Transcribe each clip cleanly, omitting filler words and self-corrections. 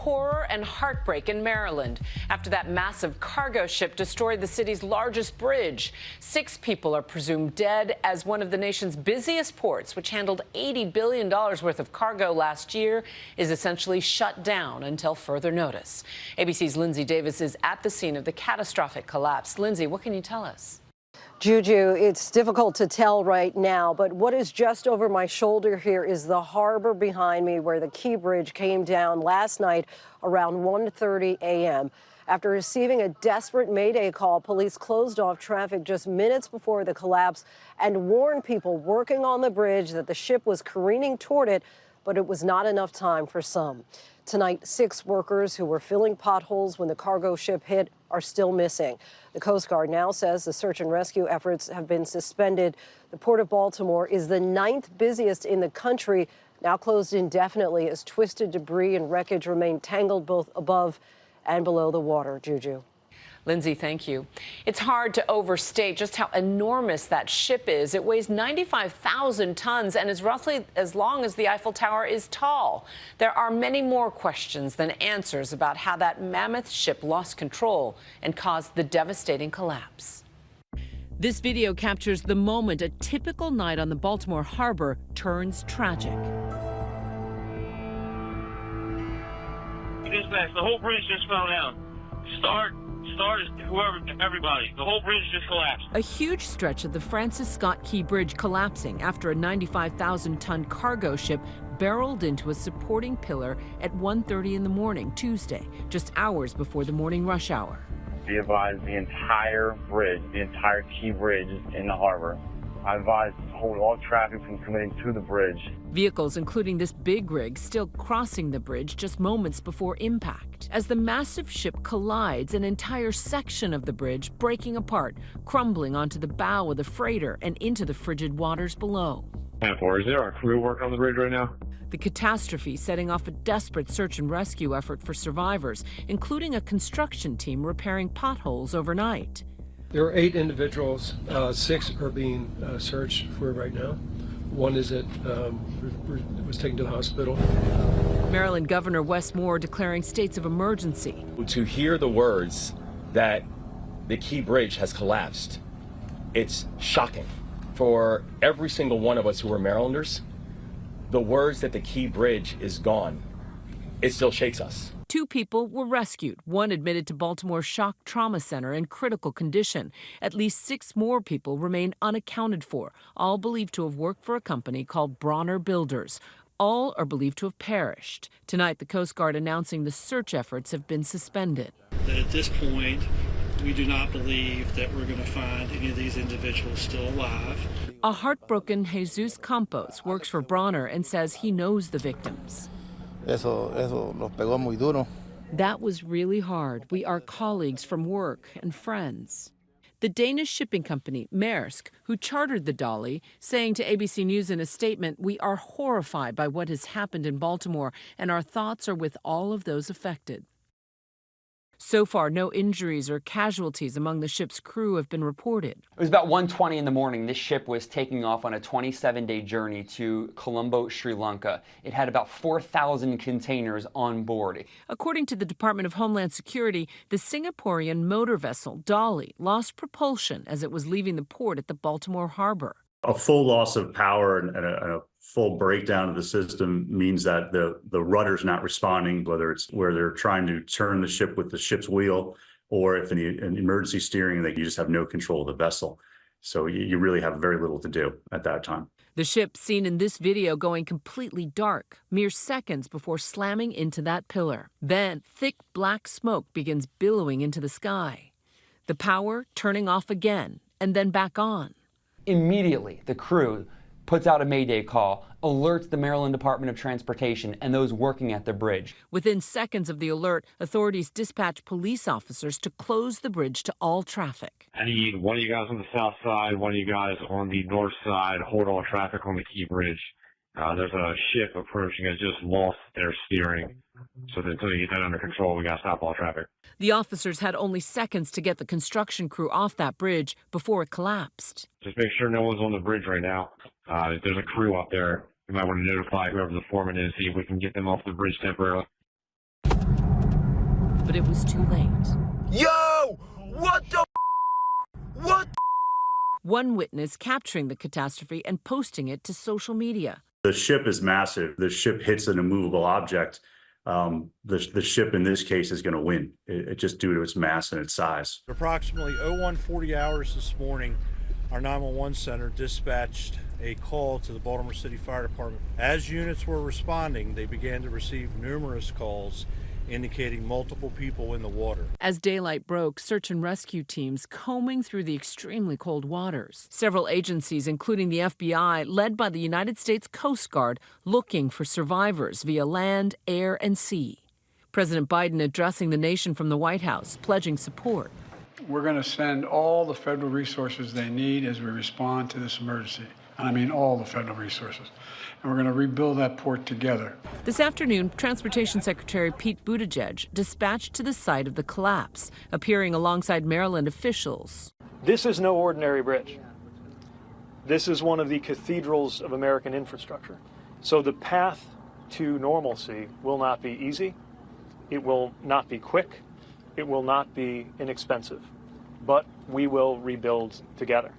horror and heartbreak in Maryland after that massive cargo ship destroyed the city's largest bridge. 6 people are presumed dead as one of the nation's busiest ports, which handled $80 billion worth of cargo last year, is essentially shut down until further notice. ABC's Linsey Davis is at the scene of the catastrophic collapse. Linsey, what can you tell us? Juju, it's difficult to tell right now, but what is just over my shoulder here is the harbor behind me where the Key Bridge came down last night around 1:30 a.m. After receiving a desperate mayday call, police closed off traffic just minutes before the collapse and warned people working on the bridge that the ship was careening toward it, but it was not enough time for some. Tonight, 6 workers who were filling potholes when the cargo ship hit are still missing. The Coast Guard now says the search and rescue efforts have been suspended. The Port of Baltimore is the 9th busiest in the country, now closed indefinitely as twisted debris and wreckage remain tangled both above and below the water. Juju. Linsey, thank you. It's hard to overstate just how enormous that ship is. It weighs 95,000 tons and is roughly as long as the Eiffel Tower is tall. There are many more questions than answers about how that mammoth ship lost control and caused the devastating collapse. This video captures the moment a typical night on the Baltimore harbor turns tragic. Dispatch, the whole bridge just fell down. Start, whoever, everybody. The whole bridge just collapsed. A huge stretch of the Francis Scott Key Bridge collapsing after a 95,000-ton cargo ship barreled into a supporting pillar at 1:30 in the morning Tuesday, just hours before the morning rush hour. Be advised, the entire bridge, the entire Key Bridge is in the harbor. I advise to hold all traffic from coming to the bridge. Vehicles, including this big rig, still crossing the bridge just moments before impact. As the massive ship collides, an entire section of the bridge breaking apart, crumbling onto the bow of the freighter and into the frigid waters below. Is there a crew working on the bridge right now? The catastrophe setting off a desperate search and rescue effort for survivors, including a construction team repairing potholes overnight. There are 8 individuals. 6 are being searched for right now. 1 is was taken to the hospital. Maryland Governor Wes Moore declaring states of emergency. To hear the words that the Key Bridge has collapsed, it's shocking. For every single one of us who are Marylanders, the words that the Key Bridge is gone, it still shakes us. 2 people were rescued, 1 admitted to Baltimore Shock Trauma Center in critical condition. At least 6 more people remain unaccounted for, all believed to have worked for a company called Bronner Builders. All are believed to have perished. Tonight, the Coast Guard announcing the search efforts have been suspended. At this point, we do not believe that we're going to find any of these individuals still alive. A heartbroken Jesus Campos works for Bronner and says he knows the victims. Eso nos pegó muy duro. That was really hard. We are colleagues from work and friends. The Danish shipping company, Maersk, who chartered the Dolly, saying to ABC News in a statement, "We are horrified by what has happened in Baltimore, and our thoughts are with all of those affected." So far, no injuries or casualties among the ship's crew have been reported. It was about 1:20 in the morning. This ship was taking off on a 27-day journey to Colombo, Sri Lanka. It had about 4,000 containers on board. According to the Department of Homeland Security, the Singaporean motor vessel Dolly lost propulsion as it was leaving the port at the Baltimore harbor. A full loss of power and a full breakdown of the system means that the rudder's not responding, whether it's where they're trying to turn the ship with the ship's wheel, or if an emergency steering, that you just have no control of the vessel. So you really have very little to do at that time. The ship seen in this video going completely dark, mere seconds before slamming into that pillar. Then thick black smoke begins billowing into the sky. The power turning off again and then back on. Immediately, the crew puts out a mayday call, alerts the Maryland Department of Transportation and those working at the bridge. Within seconds of the alert, authorities dispatch police officers to close the bridge to all traffic. I need one of you guys on the south side, one of you guys on the north side, hold all traffic on the Key Bridge. There's a ship approaching, has just lost their steering. So until you get that under control, we got to stop all traffic. The officers had only seconds to get the construction crew off that bridge before it collapsed. Just make sure no one's on the bridge right now. If there's a crew up there, you might want to notify whoever the foreman is, see if we can get them off the bridge temporarily. but it was too late. Yo! What the? What? One witness capturing the catastrophe and posting it to social media. The ship is massive. The ship hits an immovable object. The ship in this case is going to win. It just due to its mass and its size. Approximately 0140 hours this morning, our 911 center dispatched a call to the Baltimore City Fire Department. As units were responding, they began to receive numerous calls indicating multiple people in the water. As daylight broke, search and rescue teams combing through the extremely cold waters. Several agencies, including the FBI, led by the United States Coast Guard, looking for survivors via land, air, and sea. President Biden addressing the nation from the White House, pledging support. We're going to send all the federal resources they need as we respond to this emergency. And I mean all the federal resources. And we're going to rebuild that port together. This afternoon, Transportation Secretary Pete Buttigieg dispatched to the site of the collapse, appearing alongside Maryland officials. This is no ordinary bridge. This is one of the cathedrals of American infrastructure. So the path to normalcy will not be easy. It will not be quick. It will not be inexpensive. But we will rebuild together.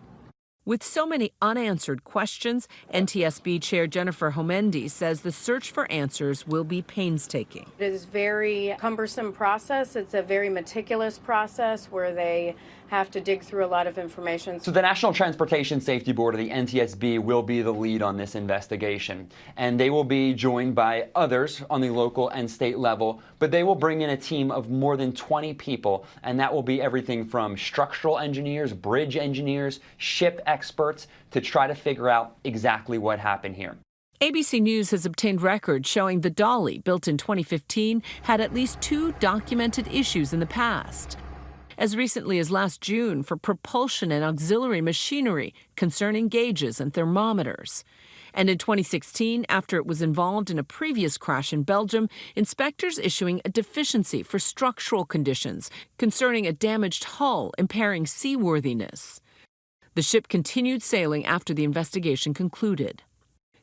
With so many unanswered questions, NTSB Chair Jennifer Homendy says the search for answers will be painstaking. It is a very cumbersome process. It's a very meticulous process where they have to dig through a lot of information. So the National Transportation Safety Board, or the NTSB, will be the lead on this investigation. And they will be joined by others on the local and state level, but they will bring in a team of more than 20 people, and that will be everything from structural engineers, bridge engineers, ship experts, to try to figure out exactly what happened here. ABC News has obtained records showing the Dolly, built in 2015, had at least 2 documented issues in the past. As recently as last June for propulsion and auxiliary machinery concerning gauges and thermometers. And in 2016, after it was involved in a previous crash in Belgium, inspectors issuing a deficiency for structural conditions concerning a damaged hull impairing seaworthiness. The ship continued sailing after the investigation concluded.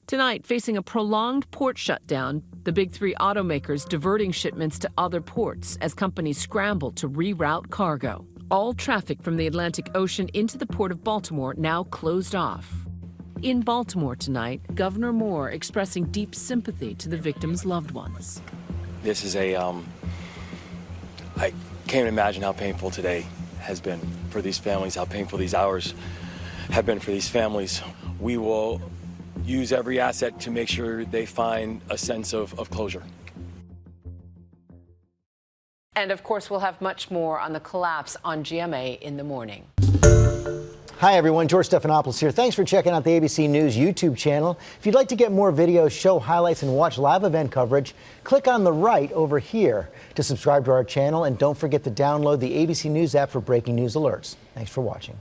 Tonight, facing a prolonged port shutdown, the big 3 automakers diverting shipments to other ports as companies scramble to reroute cargo. All traffic from the Atlantic Ocean into the port of Baltimore now closed off. In Baltimore tonight, Governor Moore expressing deep sympathy to the victims' loved ones. This is I can't imagine how painful today has been for these families, how painful these hours have been for these families. We will use every asset to make sure they find a sense of closure. And of course, we'll have much more on the collapse on GMA in the morning. Hi, everyone. George Stephanopoulos here. Thanks for checking out the ABC News YouTube channel. If you'd like to get more videos, show highlights, and watch live event coverage, click on the right over here to subscribe to our channel. And don't forget to download the ABC News app for breaking news alerts. Thanks for watching.